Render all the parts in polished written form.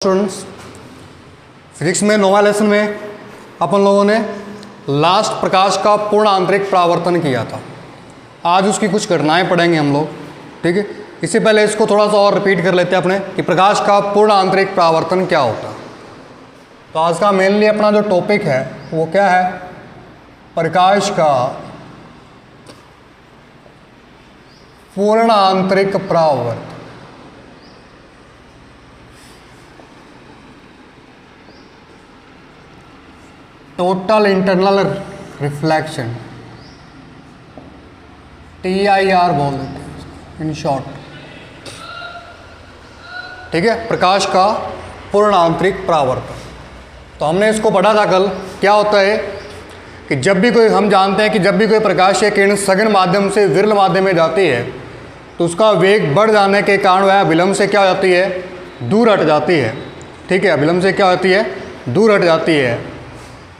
Students, physics में 9वां lesson में अपन लोगों ने लास्ट प्रकाश का पूर्ण आंतरिक परावर्तन किया था। आज उसकी कुछ घटनाएं पढ़ेंगे हम लोग, ठीक है। इससे पहले इसको थोड़ा सा और रिपीट कर लेते हैं अपने कि प्रकाश का पूर्ण आंतरिक परावर्तन क्या होता है। तो आज का मेनली अपना जो टॉपिक है वो क्या है, प्रकाश का पूर्ण आंतरिक परावर्तन। टोटल इंटरनल रिफ्लेक्शन, TIR बोल देते हैं इन शॉर्ट, ठीक है। प्रकाश का पूर्ण आंतरिक परावर्तन। तो हमने इसको पढ़ा था कल। क्या होता है कि जब भी कोई, हम जानते हैं कि जब भी कोई प्रकाशीय किरण सघन माध्यम से विरल माध्यम में जाती है तो उसका वेग बढ़ जाने के कारण वह विलंब से क्या हो जाती है, दूर हट जाती है, ठीक है। विलंब से क्या होती है, दूर हट जाती है।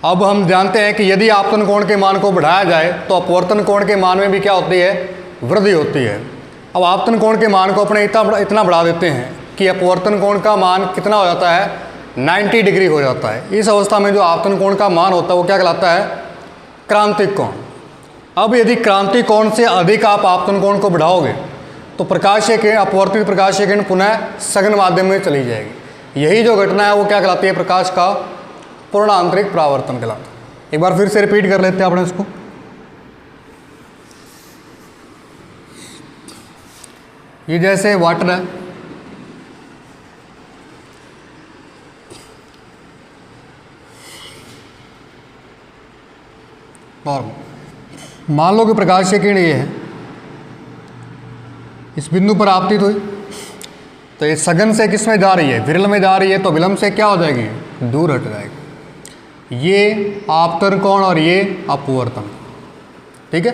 अब हम जानते हैं कि यदि आपतन कोण के मान को बढ़ाया जाए तो अपवर्तन कोण के मान में भी क्या होती है, वृद्धि होती है। अब आपतन कोण के मान को अपने इतना बढ़ा देते हैं कि अपवर्तन कोण का मान कितना हो जाता है, 90 डिग्री हो जाता है। इस अवस्था में जो आपतन कोण का मान होता है वो क्या कहलाता है, क्रांतिक कोण। अब यदि क्रांतिक कोण से अधिक आप आपतन कोण को बढ़ाओगे तो प्रकाशीय किरण, अपवर्तित प्रकाशीय किरण पुनः सघन माध्यम में चली जाएगी। यही जो घटना है वो क्या कहलाती है, प्रकाश का पूर्ण आंतरिक परावर्तन कहलाता है। एक बार फिर से रिपीट कर लेते हैं अपने इसको। ये जैसे वाटर है, और मान लो कि प्रकाशीय किरण ये है, इस बिंदु पर आपतित हुई तो ये सघन से किस में जा रही है, विरल में जा रही है, तो विलंब से क्या हो जाएगी, दूर हट जाएगी। ये आपतन कोण और ये अपवर्तन, ठीक है।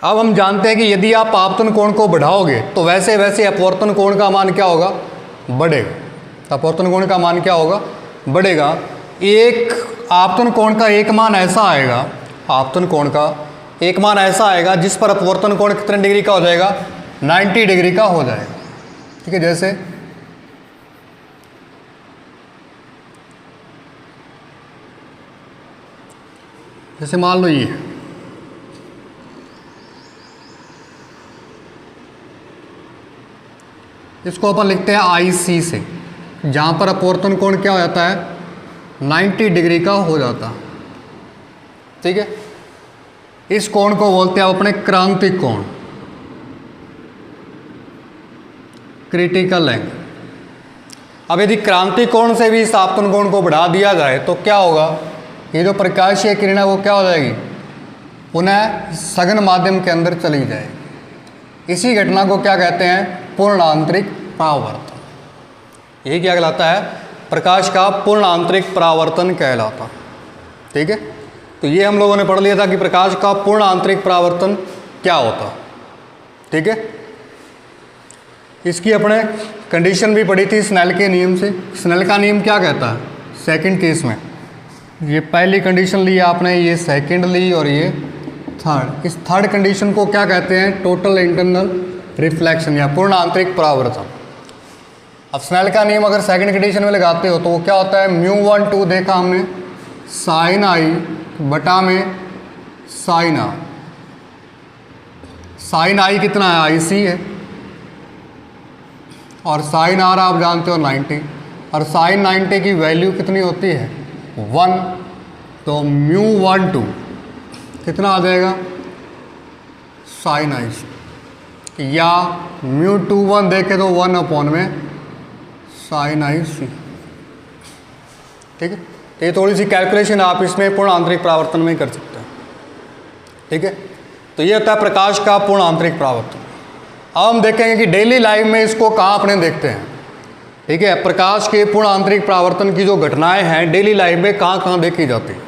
अब हम जानते हैं कि यदि आप आपतन कोण को बढ़ाओगे तो वैसे वैसे अपवर्तन कोण का मान क्या होगा, बढ़ेगा। अपवर्तन कोण का मान क्या होगा, बढ़ेगा। एक आपतन कोण का एक मान ऐसा आएगा, आपतन कोण का एक मान ऐसा आएगा जिस पर अपवर्तन कोण कितने डिग्री का हो जाएगा, 90 डिग्री का हो जाएगा, ठीक है। जैसे मान लो ये इसको अपन लिखते हैं IC से, जहां पर अपवर्तन कोण क्या हो जाता है, 90 डिग्री का हो जाता, ठीक है। इस कोण को बोलते हैं अपने क्रांतिक कोण, क्रिटिकल एंगल। अब यदि क्रांतिक कोण से भी इस आपतन कोण को बढ़ा दिया जाए तो क्या होगा, ये जो प्रकाशीय किरण है वो क्या हो जाएगी, पुनः सघन माध्यम के अंदर चली जाएगी। इसी घटना को क्या कहते हैं, पूर्ण आंतरिक परावर्तन। यही क्या कहलाता है, प्रकाश का पूर्ण आंतरिक परावर्तन कहलाता, ठीक है। तो ये हम लोगों ने पढ़ लिया था कि प्रकाश का पूर्ण आंतरिक परावर्तन क्या होता, ठीक है। इसकी अपने कंडीशन भी पढ़ी थी स्नेल के नियम से। स्नेल का नियम क्या कहता है, सेकंड केस में ये पहली कंडीशन ली आपने, ये सेकंड ली और ये थर्ड। इस थर्ड कंडीशन को क्या कहते हैं, टोटल इंटरनल रिफ्लेक्शन या पूर्ण आंतरिक परावर्तन। अब स्नेल का नियम अगर सेकंड कंडीशन में लगाते हो तो वो क्या होता है, μ12 देखा हमने, साइन आई बटा में साइन आर। साइन आई कितना है, IC है, और साइन आर आप जानते हो 90, और साइन 90 की वैल्यू कितनी होती है, 1। तो μ12 कितना आ जाएगा, साइन IC, या μ21 देखे तो 1 में साइन IC, ठीक है। तो ये थोड़ी सी कैलकुलेशन आप इसमें पूर्ण आंतरिक परावर्तन में कर सकते हैं, ठीक है। तो ये होता है प्रकाश का पूर्ण आंतरिक परावर्तन। अब हम देखेंगे कि डेली लाइफ में इसको कहाँ अपने देखते हैं, ठीक है। प्रकाश के पूर्ण आंतरिक परावर्तन की जो घटनाएं हैं डेली लाइफ में कहाँ कहाँ देखी जाती है,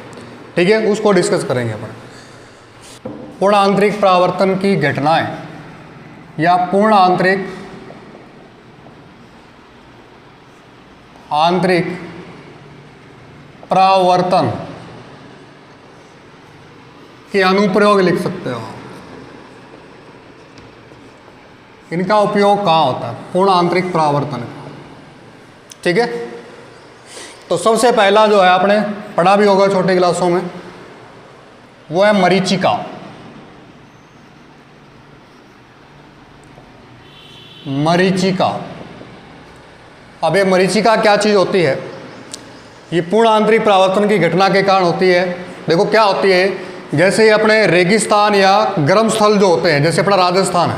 ठीक है, उसको डिस्कस करेंगे अपन। पूर्ण आंतरिक परावर्तन की घटनाएं या पूर्ण आंतरिक परावर्तन के अनुप्रयोग लिख सकते हो। इनका उपयोग कहाँ होता है? पूर्ण आंतरिक परावर्तन। ठीक है। तो सबसे पहला जो है आपने पढ़ा भी होगा छोटी क्लासों में, वो है मरीचिका। मरीचिका। अब ये मरीचिका क्या चीज़ होती है? ये पूर्ण आंतरिक परावर्तन की घटना के कारण होती है। देखो क्या होती है, जैसे अपने रेगिस्तान या गर्म स्थल जो होते हैं, जैसे अपना राजस्थान है,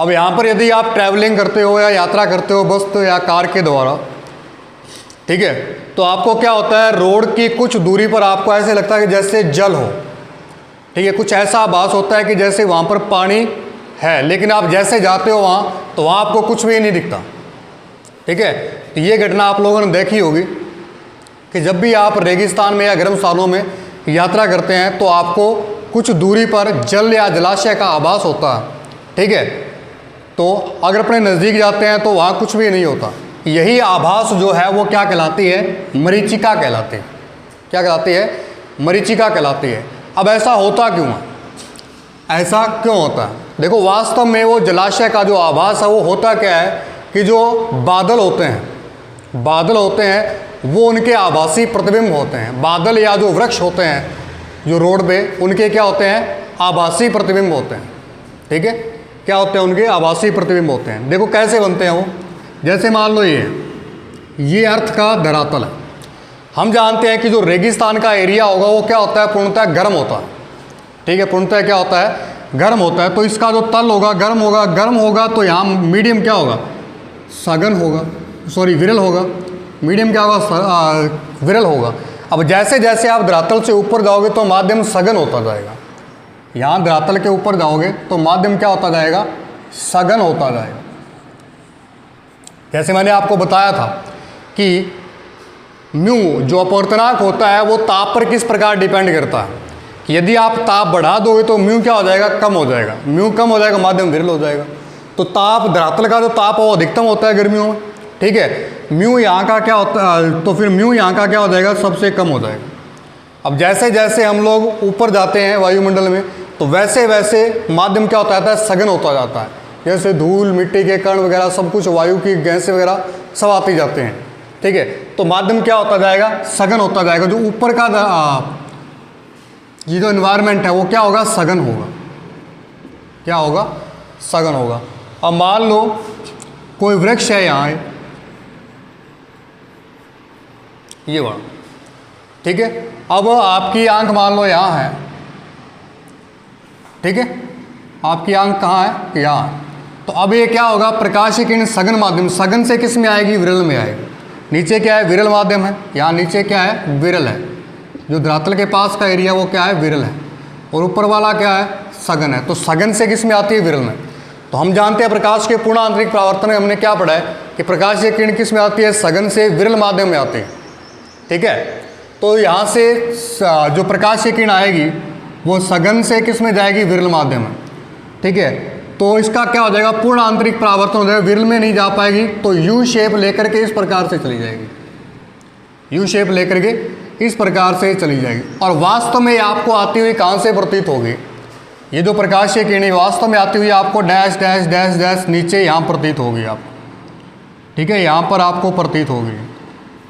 अब यहाँ पर यदि आप ट्रैवलिंग करते हो या यात्रा करते हो बस तो या कार के द्वारा, ठीक है, तो आपको क्या होता है, रोड की कुछ दूरी पर आपको ऐसे लगता है कि जैसे जल हो, ठीक है, कुछ ऐसा आभास होता है कि जैसे वहाँ पर पानी है, लेकिन आप जैसे जाते हो वहाँ तो वहाँ आपको कुछ भी नहीं दिखता, ठीक है। तो ये घटना आप लोगों ने देखी होगी कि जब भी आप रेगिस्तान में या गर्म स्थानों में यात्रा करते हैं तो आपको कुछ दूरी पर जल या जलाशय का आभास होता है, ठीक है। तो अगर अपने नज़दीक जाते हैं तो वहाँ कुछ भी नहीं होता। यही आभास जो है वो क्या कहलाती है? मरीचिका कहलाती है। क्या कहलाती है? मरीचिका कहलाती है। अब ऐसा होता क्यों है? ऐसा क्यों होता है? देखो वास्तव में वो जलाशय का जो आभास है वो होता क्या है कि जो बादल होते हैं वो उनके आभासी प्रतिबिंब होते हैं। बादल या जो वृक्ष होते हैं जो रोड पे, उनके क्या होते हैं? आभासी प्रतिबिंब होते हैं, ठीक है। क्या होते हैं? उनके आभासी प्रतिबिंब होते हैं। देखो कैसे बनते हैं वो, जैसे मान लो ये अर्थ का धरातल है। हम जानते हैं कि जो रेगिस्तान का एरिया होगा वो क्या होता है? पूर्णतः गर्म होता है, ठीक है। पूर्णतः क्या होता है? गर्म होता है। तो इसका जो तल होगा गर्म होगा तो यहाँ मीडियम क्या होगा? सघन होगा, विरल होगा। मीडियम क्या होगा? विरल होगा। अब जैसे जैसे आप धरातल से ऊपर जाओगे तो माध्यम सघन होता जाएगा। यहाँ धरातल के ऊपर जाओगे तो माध्यम क्या होता जाएगा? सघन होता जाएगा। जैसे मैंने आपको बताया था कि म्यू जो अपवर्तनांक होता है वो ताप पर किस प्रकार डिपेंड करता है। यदि आप ताप बढ़ा दोगे तो म्यू क्या हो जाएगा? कम हो जाएगा। म्यू कम हो जाएगा, माध्यम विरल हो जाएगा। तो ताप, धरातल का जो ताप है वो अधिकतम होता है गर्मियों में, ठीक है। म्यू यहाँ का क्या होता है, तो फिर म्यू यहाँ का क्या हो जाएगा? सबसे कम हो जाएगा। अब जैसे जैसे हम लोग ऊपर जाते हैं वायुमंडल में तो वैसे वैसे माध्यम क्या होता जाता है? सघन होता जाता है। जैसे धूल, मिट्टी के कण वगैरह सब कुछ, वायु की गैसें वगैरह सब आती जाते हैं, ठीक है। तो माध्यम क्या होता जाएगा? सघन होता जाएगा। जो ऊपर का ये जो एनवायरनमेंट है वो क्या होगा? सघन होगा। क्या होगा? सघन होगा। अब मान लो कोई वृक्ष है यहाँ, ये वाला, ठीक है। अब आपकी आंख मान लो यहाँ है, ठीक है। आपकी आंख कहाँ है? यहाँ। तो अब ये क्या होगा? प्रकाश की किरण सघन माध्यम, सघन से किस में आएगी? विरल में आएगी। नीचे क्या है? विरल माध्यम है। यहाँ नीचे क्या है? विरल है। जो धरातल के पास का एरिया वो क्या है? विरल है। और ऊपर वाला क्या है? सघन है। तो सघन से किस में आती है? विरल में। तो हम जानते हैं प्रकाश के पूर्ण आंतरिक परावर्तन में हमने क्या पढ़ा है कि प्रकाश की किरण किस में आती है? सघन से विरल माध्यम में आती है, ठीक है। तो यहाँ से जो प्रकाश की किरण आएगी वो सघन से किस में जाएगी? विरल माध्यम में, ठीक है। तो इसका क्या हो जाएगा? पूर्ण आंतरिक परावर्तन हो जाएगा। विरल में नहीं जा पाएगी तो यू शेप लेकर के इस प्रकार से चली जाएगी। यू शेप लेकर के इस प्रकार से चली जाएगी। और वास्तव में आपको आती हुई कहाँ से प्रतीत होगी? ये जो प्रकाश की किरण वास्तव में आती हुई आपको डैश डैश डैश डैश नीचे यहाँ प्रतीत होगी आपको, ठीक है। यहाँ पर आपको प्रतीत होगी।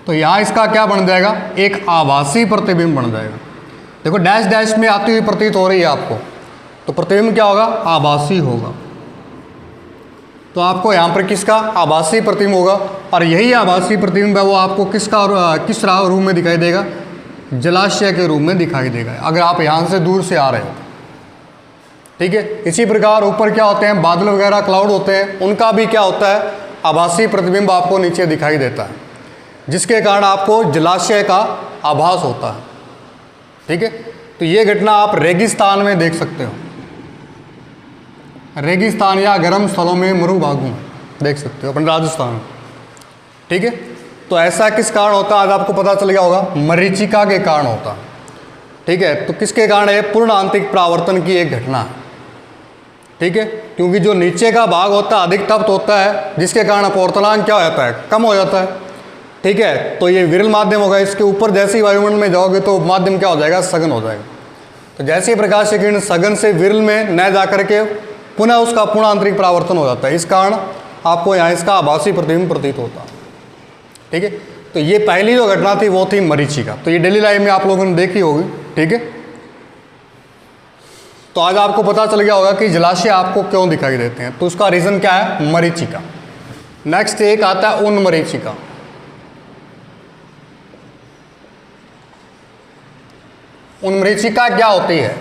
तो यहाँ इसका क्या बन जाएगा? एक आभासी प्रतिबिंब बन जाएगा। देखो डैश डैश में आती हुई प्रतीत हो रही है आपको, तो प्रतिबिंब क्या होगा? आभासी होगा। तो आपको यहाँ पर किसका? आभासी प्रतिबिंब होगा। और यही आभासी प्रतिबिंब है वो आपको किस रूप में दिखाई देगा? जलाशय के रूप में दिखाई देगा, अगर आप यहाँ से दूर से आ रहे हो, ठीक है। इसी प्रकार ऊपर क्या होते हैं? बादल वगैरह, क्लाउड होते हैं, उनका भी क्या होता है? आभासी प्रतिबिंब आपको नीचे दिखाई देता है, जिसके कारण आपको जलाशय का आभास होता है, ठीक है। तो ये घटना आप रेगिस्तान में देख सकते हो। रेगिस्तान या गर्म स्थलों में, मरुभागों में देख सकते हो अपने राजस्थान में, ठीक है। तो ऐसा किस कारण होता है? आज आपको पता चल गया होगा, मरीचिका के कारण होता है, ठीक है। तो किसके कारण है? पूर्ण आंतरिक परावर्तन की एक घटना है, ठीक है। क्योंकि जो नीचे का भाग होता है अधिक तप्त होता है, जिसके कारण अपवर्तनांक क्या हो जाता है? कम हो जाता है, ठीक है। तो ये विरल माध्यम होगा। इसके ऊपर जैसे ही वायुमंडल में जाओगे तो माध्यम क्या हो जाएगा? सघन हो जाएगा। तो जैसे ही प्रकाश की किरण सघन से विरल में न जा करके पुनः उसका पूर्ण आंतरिक परावर्तन हो जाता है। इस कारण आपको यहाँ इसका आभासी प्रतिबिंब प्रतीत होता है, ठीक है। तो ये पहली जो घटना थी वो थी मरीचिका। तो ये डेली लाइफ में आप लोगों ने देखी होगी, ठीक है। तो आज आपको पता चल गया होगा कि जलाशय आपको क्यों दिखाई देते हैं। तो उसका रीज़न क्या है? मरीचिका। नेक्स्ट एक आता है उन्मरीचिका। उन्मरीचिका क्या होती है?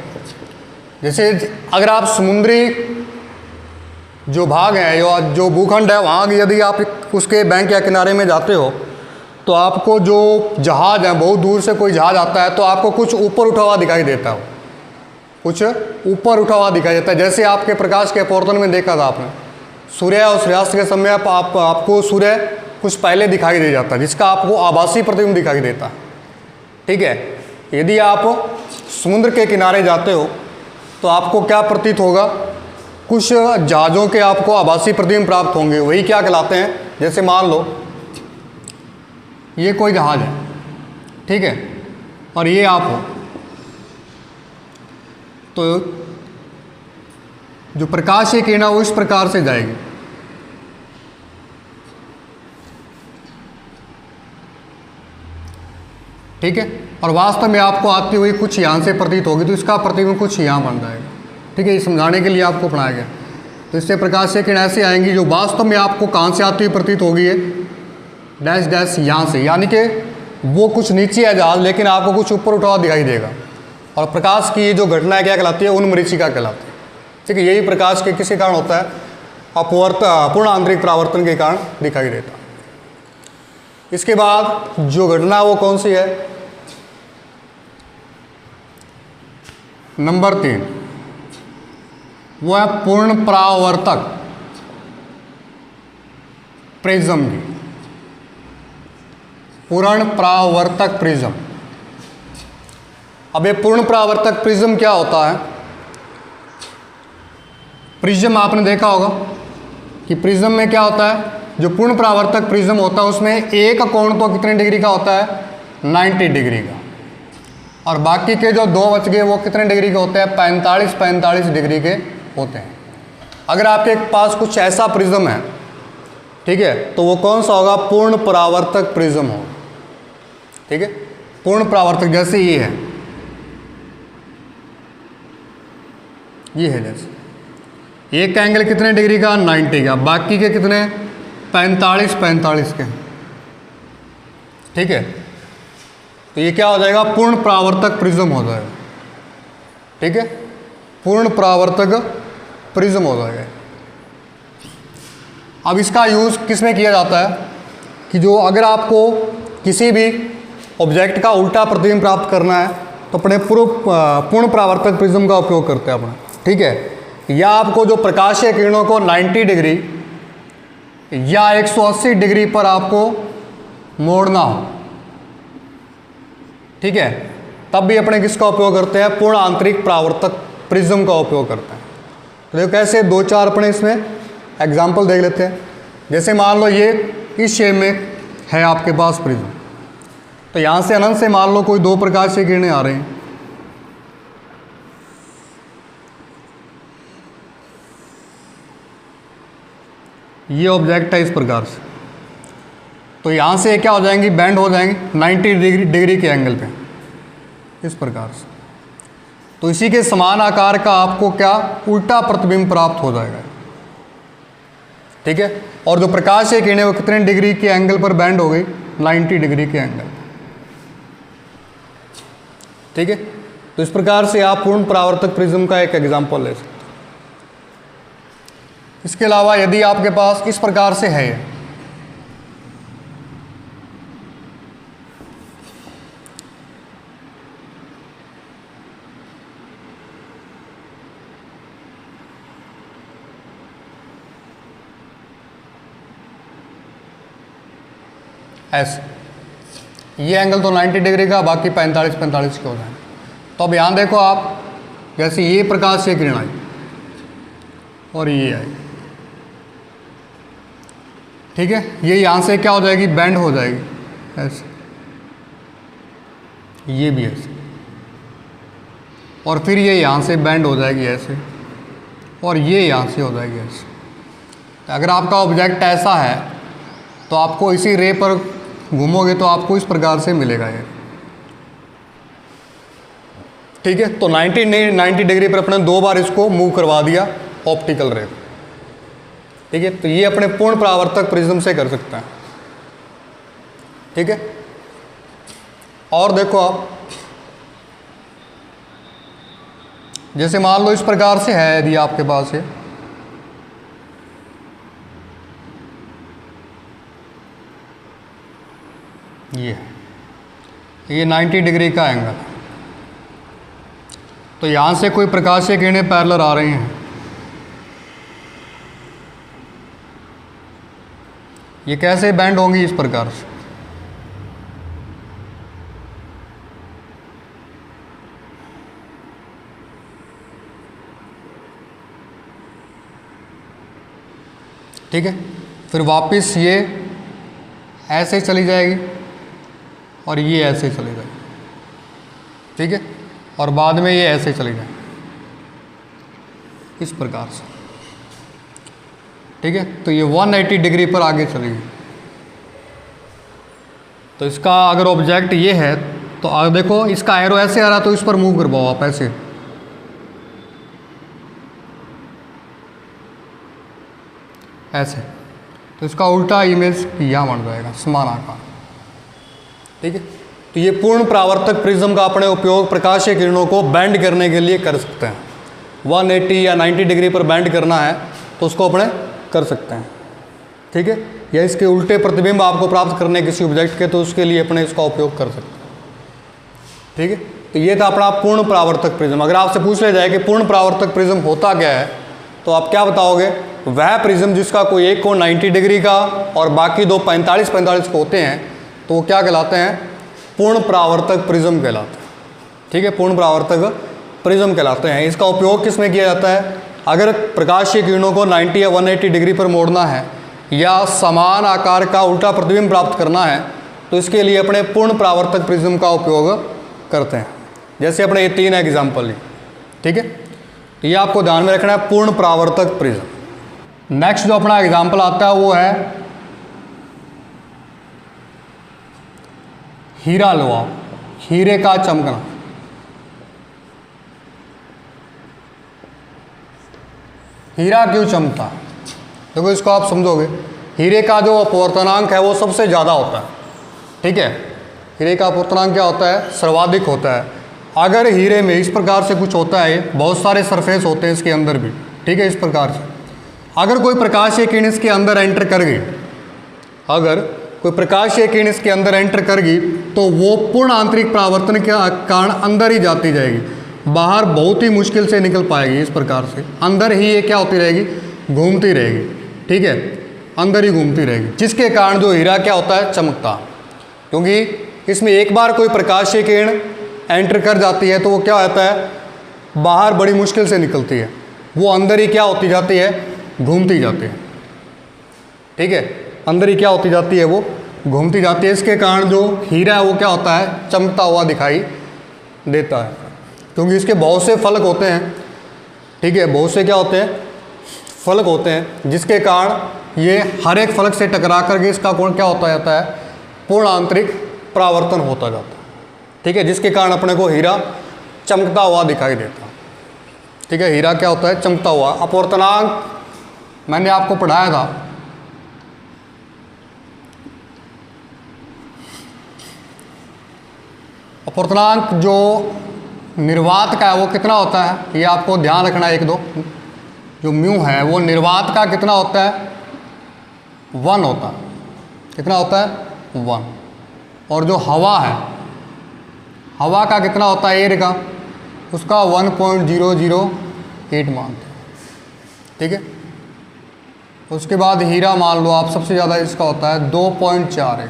जैसे अगर आप समुद्री जो भाग हैं या जो भूखंड है वहाँ यदि आप उसके बैंक या किनारे में जाते हो तो आपको जो जहाज़ है, बहुत दूर से कोई जहाज़ आता है तो आपको कुछ ऊपर उठा हुआ दिखाई देता है, कुछ ऊपर उठा हुआ दिखाई देता है। जैसे आपके प्रकाश के अपवर्तन में देखा था आपने, सूर्य और सूर्यास्त के समय आपको सूर्य कुछ पहले दिखाई दे जाता है, जिसका आपको आभासी प्रतिबिंब दिखाई देता है, ठीक है। यदि आप समुद्र के किनारे जाते हो तो आपको क्या प्रतीत होगा? कुछ जहाज़ों के आपको आभासी प्रतिबिंब प्राप्त होंगे। वही क्या कहलाते हैं? जैसे मान लो ये कोई जहाज़ है, ठीक है, और ये आप हो, तो जो प्रकाश की किरण वो इस प्रकार से जाएगी, ठीक है, और वास्तव में आपको आती हुई कुछ यहाँ से प्रतीत होगी, तो इसका प्रतिबिंब कुछ यहाँ बन जाएगा, ठीक है। ये समझाने के लिए आपको पढ़ाया गया। तो इससे प्रकाश की किरण ऐसे आएंगी जो वास्तव में आपको कहाँ से आती हुई प्रतीत होगी? है डैश डैश यहाँ से, यानी कि वो कुछ नीचे है जहाज, लेकिन आपको कुछ ऊपर उठा हुआ दिखाई देगा। और प्रकाश की जो घटना है क्या कहलाती है? उन्मरीचिका कहलाती है, ठीक है। यही प्रकाश के किसी कारण होता है? पूर्ण आंतरिक परावर्तन के कारण दिखाई देता है। इसके बाद जो घटना वो कौन सी है? नंबर 3, वो है पूर्ण परावर्तक प्रिज्म की। पूर्ण परावर्तक प्रिज्म। अब ये पूर्ण परावर्तक प्रिज्म क्या होता है? प्रिज्म आपने देखा होगा कि प्रिज्म में क्या होता है? जो पूर्ण परावर्तक प्रिज्म होता है उसमें एक कोण तो कितने डिग्री का होता है? 90 डिग्री का, और बाकी के जो दो बच गए वो कितने डिग्री के होते हैं? 45 डिग्री के होते हैं। अगर आपके पास कुछ ऐसा प्रिज्म है, ठीक है, तो वो कौन सा होगा? पूर्ण परावर्तक प्रिज्म होगा, ठीक है। पूर्ण परावर्तक जैसे ये है, ये है जैसे एक एंगल कितने डिग्री का? 90 का, बाकी के कितने? 45 के, ठीक है। तो ये क्या हो जाएगा? पूर्ण परावर्तक प्रिज्म हो जाएगा, ठीक है। पूर्ण परावर्तक प्रिज्म हो जाएगा। अब इसका यूज़ किस में किया जाता है? कि जो अगर आपको किसी भी ऑब्जेक्ट का उल्टा प्रतिबिंब प्राप्त करना है तो अपने पूर्ण परावर्तक प्रिज्म का उपयोग करते हैं अपना, ठीक है। या आपको जो प्रकाशीय किरणों को 90 डिग्री या 180 डिग्री पर आपको मोड़ना हो, ठीक है, तब भी अपने किसका उपयोग करते हैं? पूर्ण आंतरिक परावर्तक प्रिज्म का उपयोग करते हैं। तो देखो कैसे 2-4 अपने इसमें एग्जाम्पल देख लेते हैं। जैसे मान लो ये इस शेप में है आपके पास प्रिज्म, तो यहाँ से अनंत से मान लो कोई 2 प्रकाश की किरणें आ रही हैं, ये ऑब्जेक्ट है इस प्रकार से, तो यहाँ से क्या हो जाएंगी? बैंड हो जाएंगी 90 डिग्री के एंगल पे, इस प्रकार से। तो इसी के समान आकार का आपको क्या? उल्टा प्रतिबिंब प्राप्त हो जाएगा, ठीक है। और जो प्रकाश की किरणें वो कितने डिग्री के एंगल पर बैंड हो गई? 90 डिग्री के एंगल, ठीक है। तो इस प्रकार से आप पूर्ण परावर्तक प्रिज्म का एक एग्जाम्पल ले सकते हैं। इसके अलावा यदि आपके पास इस प्रकार से है, ऐसे, ये एंगल तो 90 डिग्री का, बाकी 45 के हो जाएंगे। तो अब यहाँ देखो आप, जैसे ये प्रकाश की किरण आई और ये आई, ठीक है, ये यहाँ से क्या हो जाएगी? बैंड हो जाएगी ऐसे, ये भी ऐसे, और फिर ये यहाँ से बैंड हो जाएगी ऐसे, और ये यहाँ से हो जाएगी ऐसे। तो अगर आपका ऑब्जेक्ट ऐसा है तो आपको इसी रे पर घूमोगे तो आपको इस प्रकार से मिलेगा ये। ठीक है, तो 90 डिग्री पर अपने 2 बार इसको मूव करवा दिया ऑप्टिकल रे। ठीक है, तो ये अपने पूर्ण परावर्तक प्रिज्म से कर सकते हैं। ठीक है, और देखो आप, जैसे मान लो इस प्रकार से है, यदि आपके पास ये 90 डिग्री का एंगल, तो यहाँ से कोई प्रकाशीय किरणें पैरेलल आ रही हैं, ये कैसे बैंड होंगी? इस प्रकार से। ठीक है, फिर वापस ये ऐसे चली जाएगी और ये ऐसे चली जाएगी। ठीक है, और बाद में ये ऐसे चली जाएगी इस प्रकार से। ठीक है, तो ये 180 डिग्री पर आगे चलेगी। तो इसका अगर ऑब्जेक्ट ये है तो देखो इसका एरो ऐसे आ रहा, तो इस पर मूव करवाओ आप ऐसे, ऐसे, तो इसका उल्टा इमेज यहाँ बन जाएगा, समान आकार। ठीक है, तो ये पूर्ण परावर्तक प्रिज्म का अपने उपयोग प्रकाशीय किरणों को बैंड करने के लिए कर सकते हैं। 180 या 90 डिग्री पर बैंड करना है तो उसको अपने कर सकते हैं। ठीक है, या इसके उल्टे प्रतिबिंब आपको प्राप्त करने किसी ऑब्जेक्ट के, तो उसके लिए अपने इसका उपयोग कर सकते हैं। ठीक है, तो ये था अपना पूर्ण परावर्तक प्रिज्म। अगर आपसे पूछ लिया जाए कि पूर्ण परावर्तक प्रिज्म होता क्या है, तो आप क्या बताओगे? वह प्रिज्म जिसका कोई एक कोण 90 डिग्री का और बाकी दो 45 होते हैं, तो वो क्या कहलाते हैं? पूर्ण परावर्तक प्रिज्म कहलाते हैं। ठीक है, पूर्ण परावर्तक प्रिज्म कहलाते हैं। इसका उपयोग किस में किया जाता है? अगर प्रकाशीय किरणों को 90 या 180 डिग्री पर मोड़ना है या समान आकार का उल्टा प्रतिबिंब प्राप्त करना है, तो इसके लिए अपने पूर्ण परावर्तक प्रिज्म का उपयोग करते हैं। जैसे अपने ये 3 एग्जाम्पल ली। ठीक है, तो ये आपको ध्यान में रखना है, पूर्ण परावर्तक प्रिज्म। नेक्स्ट जो अपना एग्जाम्पल आता है वो है हीरा लोहा, हीरे का चमकना। हीरा क्यों चमकता? देखो इसको आप समझोगे, हीरे का जो अपवर्तनांक है वो सबसे ज़्यादा होता है। ठीक है, हीरे का अपवर्तनांक क्या होता है? सर्वाधिक होता है। अगर हीरे में इस प्रकार से कुछ होता है, बहुत सारे सरफेस होते हैं इसके अंदर भी। ठीक है, इस प्रकार से अगर कोई प्रकाशीय किरण इसके अंदर एंटर कर गई, अगर कोई प्रकाशीय किरण इसके अंदर एंटर कर गई, तो वो पूर्ण आंतरिक परावर्तन के कारण अंदर ही जाती जाएगी, बाहर बहुत ही मुश्किल से निकल पाएगी। इस प्रकार से अंदर ही ये क्या होती रहेगी? घूमती रहेगी। ठीक है, अंदर ही घूमती रहेगी, जिसके कारण जो हीरा क्या होता है? चमकता। क्योंकि इसमें एक बार कोई प्रकाशीय किरण एंटर कर जाती है तो वो क्या होता है? बाहर बड़ी मुश्किल से निकलती है, वो अंदर ही क्या होती जाती है? घूमती जाती है। ठीक है, अंदर ही क्या होती जाती है? वो घूमती जाती है। इसके कारण जो हीरा है वो क्या होता है? चमकता हुआ दिखाई देता है, क्योंकि इसके बहुत से फलक होते हैं। ठीक है, बहुत से क्या होते हैं? फलक होते हैं, जिसके कारण ये हर एक फलक से टकरा करके इसका कोण क्या होता जाता है? पूर्ण आंतरिक परावर्तन होता जाता है। ठीक है, जिसके कारण अपने को हीरा चमकता हुआ दिखाई देता है। ठीक है, हीरा क्या होता है? चमकता हुआ। अपवर्तनांक मैंने आपको पढ़ाया था, अपवर्तनांक जो निर्वात का है वो कितना होता है? ये आपको ध्यान रखना है। 1-2 जो म्यू है वो निर्वात का कितना होता है? 1 होता है। कितना होता है? 1। और जो हवा है, हवा का कितना होता है? एयर का, उसका 1.008 मानते हैं। ठीक है, उसके बाद हीरा मान लो आप, सबसे ज़्यादा इसका होता है 2.41।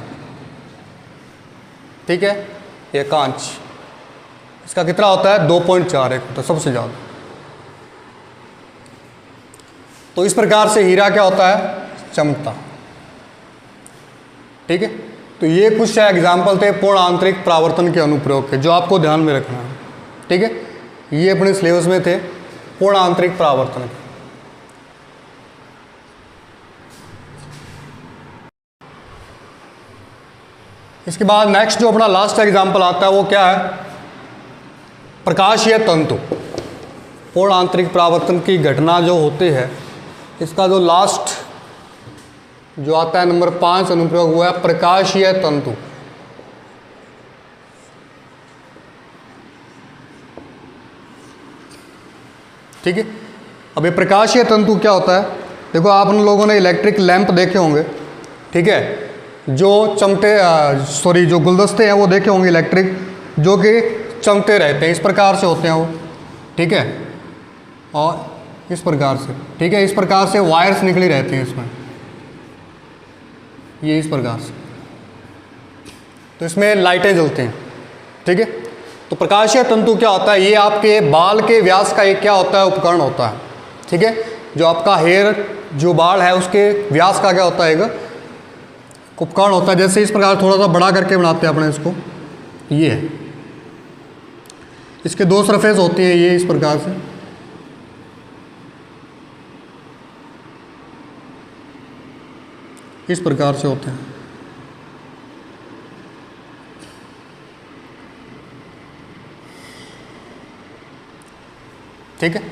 ठीक है, ये कांच, इसका कितना होता है? 2.41 होता है सबसे ज़्यादा। तो इस प्रकार से हीरा क्या होता है? चमकता। ठीक है, तो ये कुछ एग्जाम्पल थे पूर्ण आंतरिक परावर्तन के अनुप्रयोग के, जो आपको ध्यान में रखना है। ठीक है, ये अपने सिलेबस में थे पूर्ण आंतरिक परावर्तन के। इसके बाद नेक्स्ट जो अपना लास्ट एग्जाम्पल आता है वो क्या है, प्रकाशीय तंतु। पूर्ण आंतरिक परावर्तन की घटना जो होती है, इसका जो लास्ट जो आता है नंबर 5 अनुप्रयोग हुआ है प्रकाशीय तंतु। ठीक है, अब ये प्रकाशीय तंतु क्या होता है, देखो आप लोगों ने इलेक्ट्रिक लैंप देखे होंगे, ठीक है, जो चमकते जो गुलदस्ते हैं वो देखे होंगे इलेक्ट्रिक, जो कि चमकते रहते हैं, इस प्रकार से होते हैं वो, ठीक है, और इस प्रकार से, ठीक है, इस प्रकार से वायर्स निकली रहती हैं इसमें, ये इस प्रकार से, तो इसमें लाइटें जलती हैं, ठीक है। तो प्रकाशीय तंतु क्या होता है, ये आपके बाल के व्यास का एक क्या होता है, उपकरण होता है, ठीक है, जो आपका हेयर जो बाल है उसके व्यास का क्या होता है, एक उपकरण होता है। जैसे इस प्रकार थोड़ा सा बड़ा करके बनाते हैं अपने इसको, ये है, इसके 2 सरफेस होती हैं, ये इस प्रकार से, इस प्रकार से होते हैं, ठीक है।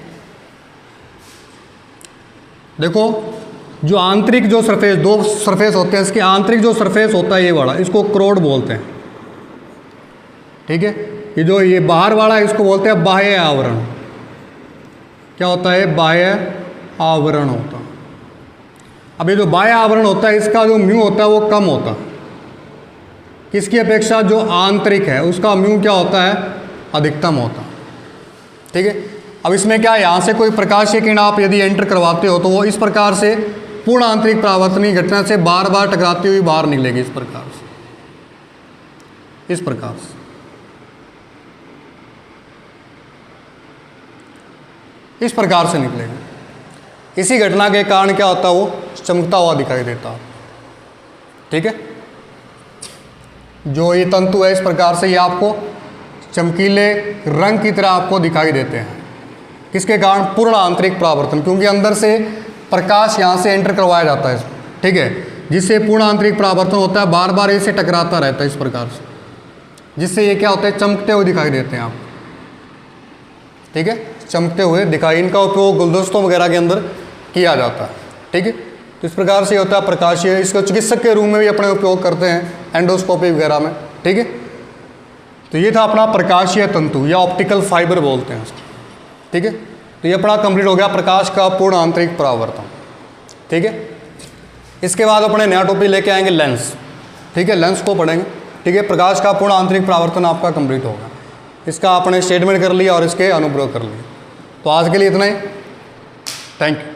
देखो जो आंतरिक जो सरफेस, 2 सरफेस होते हैं, इसके आंतरिक जो सरफेस होता है ये वाला, इसको क्रोड बोलते हैं, ठीक है। ये जो ये बाहर वाला है इसको बोलते हैं बाह्य आवरण। क्या होता है, बाह्य आवरण होता है। अब ये जो बाह्य आवरण होता है इसका जो म्यू होता है वो कम होता है, किसकी अपेक्षा, जो आंतरिक है उसका म्यू क्या होता है, अधिकतम होता है, ठीक है। अब इसमें क्या है, यहाँ से कोई प्रकाशीय किरण आप यदि एंटर करवाते हो तो वो इस प्रकार से पूर्ण आंतरिक परावर्तनीय घटना से बार बार टकराती हुई बाहर निकलेगी, इस प्रकार से, इस प्रकार से, इस प्रकार से निकलेगी। इसी घटना के कारण क्या होता है, वो चमकता हुआ दिखाई देता है, ठीक है। जो ये तंतु है इस प्रकार से ये आपको चमकीले रंग की तरह आपको दिखाई देते हैं, किसके कारण, पूर्ण आंतरिक परावर्तन, क्योंकि अंदर से प्रकाश यहाँ से एंटर करवाया जाता है, ठीक है, जिससे पूर्ण आंतरिक परावर्तन होता है, बार बार इसे टकराता रहता है इस प्रकार से, जिससे ये क्या होता है, चमकते हुए दिखाई देते हैं आप, ठीक है, चमकते हुए दिखाई। इनका उपयोग गुलदस्तों वगैरह के अंदर किया जाता है, ठीक है। तो इस प्रकार से होता है प्रकाशीय, इसको चिकित्सक के रूप में भी अपने उपयोग करते हैं, एंडोस्कोपी वगैरह में, ठीक है। तो ये था अपना प्रकाशीय तंतु या ऑप्टिकल फाइबर बोलते हैं उसको, ठीक है। तो ये अपना कंप्लीट हो गया प्रकाश का पूर्ण आंतरिक परावर्तन, ठीक है। इसके बाद अपने नया टॉपिक लेके आएंगे लेंस, ठीक है, लेंस को पढ़ेंगे, ठीक है। प्रकाश का पूर्ण आंतरिक परावर्तन आपका कंप्लीट होगा, इसका आपने स्टेटमेंट कर लिया और इसके अनुप्रयोग कर लिए। तो आज के लिए इतना ही, थैंक यू।